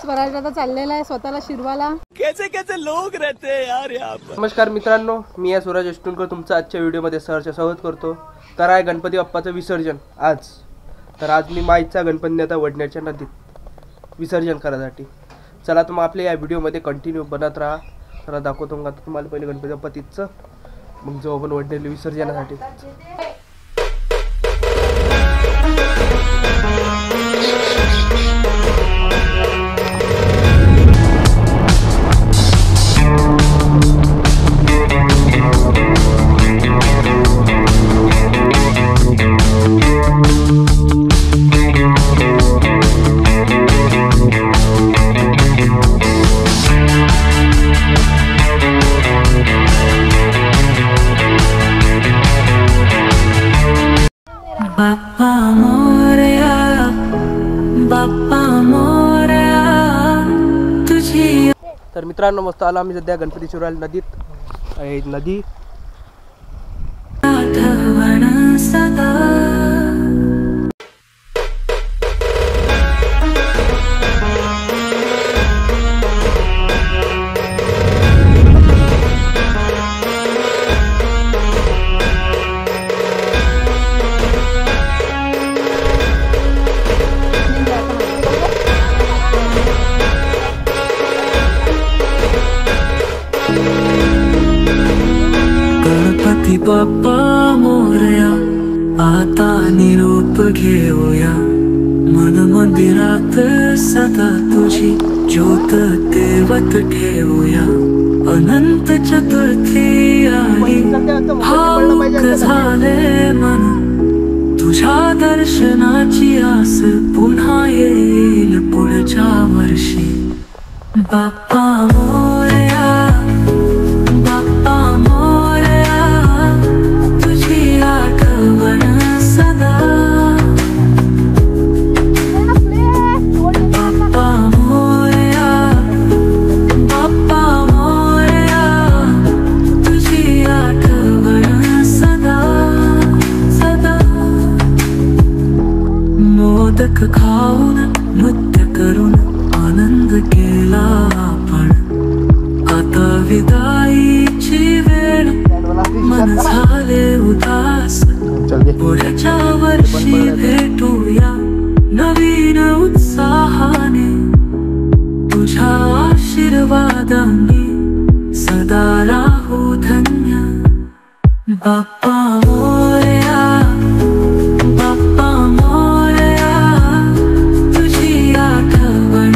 स्वराज आता चाललेला आहे स्वतःला शिरवाला. कैसे कैसे लोग रहते हैं यार यहाँ पर. नमस्कार मित्रांनो, मी आहे सूरज अष्टुलकर तुमचं आजच्या व्हिडिओमध्ये सहर्ष स्वागत करतो. तर आहे गणपती बाप्पाचं विसर्जन आज. तर आज मी माईचा गणपती आता वडनेरच्या नदीत विसर्जन करायसाठी. चला तर मग आपल्या या व्हिडिओमध्ये कंटिन्यू बनत राहा. तर दाखवतो मग आता तुम्हाला पहिले गणपती बाप्पा तिथचं, मग जाऊ आपण वडनेरला विसर्जनासाठी. बाप्पा मोरया, बाप्पा मोरया तुझी. तर मित्रांनो मस्त आलो आम्ही सध्या गणपती शिरवायला नदीत. नदी आठवण सदा. गणपती बाप्पा मोरया, आता निरोप घेऊया. मन मंदिरात सदा तुझी ज्योत तेवत ठेवूया. अनंत चतुर्थी आली, भावुक झाले मन. तुझ्या दर्शनाची आस पुन्हा येईल पुढच्या वर्षी. बाप्पा मोरया, बाप्पा मोरया तुझी आठवण सदा. बाप्पा मोरया, बाप्पा मोरया तुझी आठवण सदा सदा. मोदक खाऊन नृत्य करून आनंद केला आपण. आता विदाईची वेळ, मन झाले उदास. पुढच्या वर्षी भेटूया नवीन उत्साहाने. तुझ्या आशीर्वादाने सदा राहू धन्य. बाप्पा मोरया, बाप्पा मोरया तुझी आठवण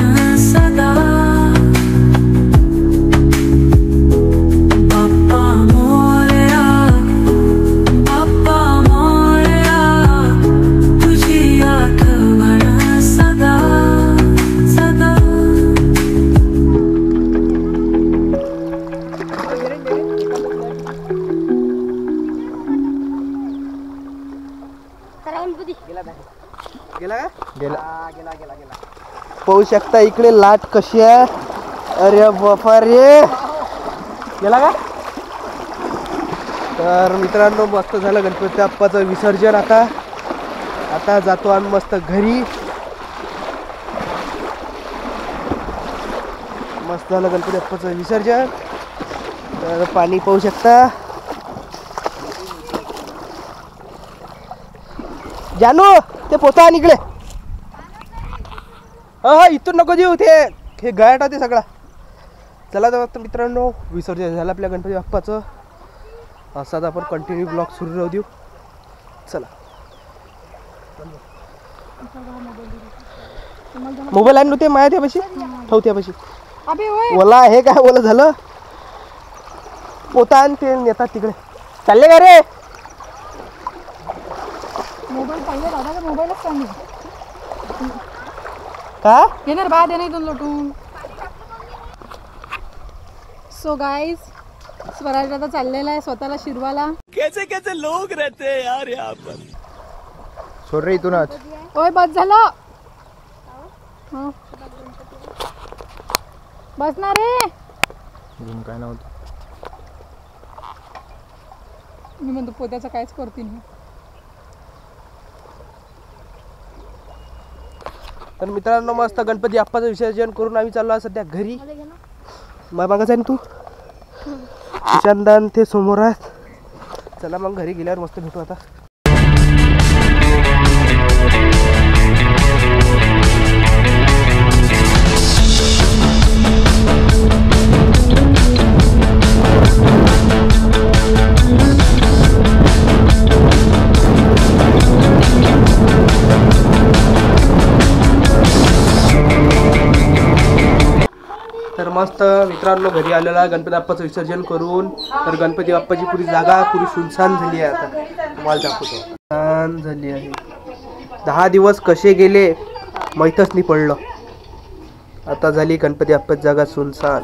सदा. बाप्पा मोरया, बाप्पा मोरया तुझी आठवण सदा सदा. गेला का? गेला. पाहू शकता इकडे लाट कशी आहे. अरे बापा रे, गेला का? तर मित्रांनो मस्त झालं गणपती बाप्पाचं विसर्जन. आता जातो आम्ही मस्त घरी. मस्त झालं गणपती बाप्पाचं विसर्जन. तर पाणी पाहू शकता. जानू ते पोता आण इकडे. हा इथून नको देऊ, हे गायट होते सगळा. चला तर मित्रांनो विसर्जन झालं आपल्या गणपती बाप्पाचं. असाच आपण कंटिन्यू ब्लॉग सुरू राहू देऊ. चला मोबाईल आणू ते माया त्यापाशी ठेवत्यापाशी. ओला हे काय ओला झालं. पोता आण ते नेतात तिकडे. चालले का रे? मोबाईल पाहिजे दादा, मोबाईलच सांग का येणार बाद आहे इथून लोटून. सो गाईज स्वराज आता चाललेला आहे स्वतःला शिरवाला. कैसे कैसे लोग रहते हैं यार यहाँ पर. सोड रे इथूनच. ओय बस झालं. बस ना रे. काय नव्हतं. मी म्हणतो पोत्याचं काहीच करते नाही. तर मित्रांनो मस्त गणपती बाप्पाचं विसर्जन करून आम्ही चाललो सध्या घरी. मागाच आहे ना तू ईशानदान ते समोर आहेत. चला मग घरी गेल्यावर मस्त भेटू आता. तर मस्त मित्रांनो घरी आलेला गणपती बाप्पाचं विसर्जन करून. तर गणपती बाप्पाची पुरी जागा पुरी सुनसान झाली आहे. आता तुम्हाला दाखवतो सुनसान झाली आहे. 10 दिवस कसे गेले माहीतच नाही पडलं. आता झाली गणपती बाप्पाची जागा सुनसान.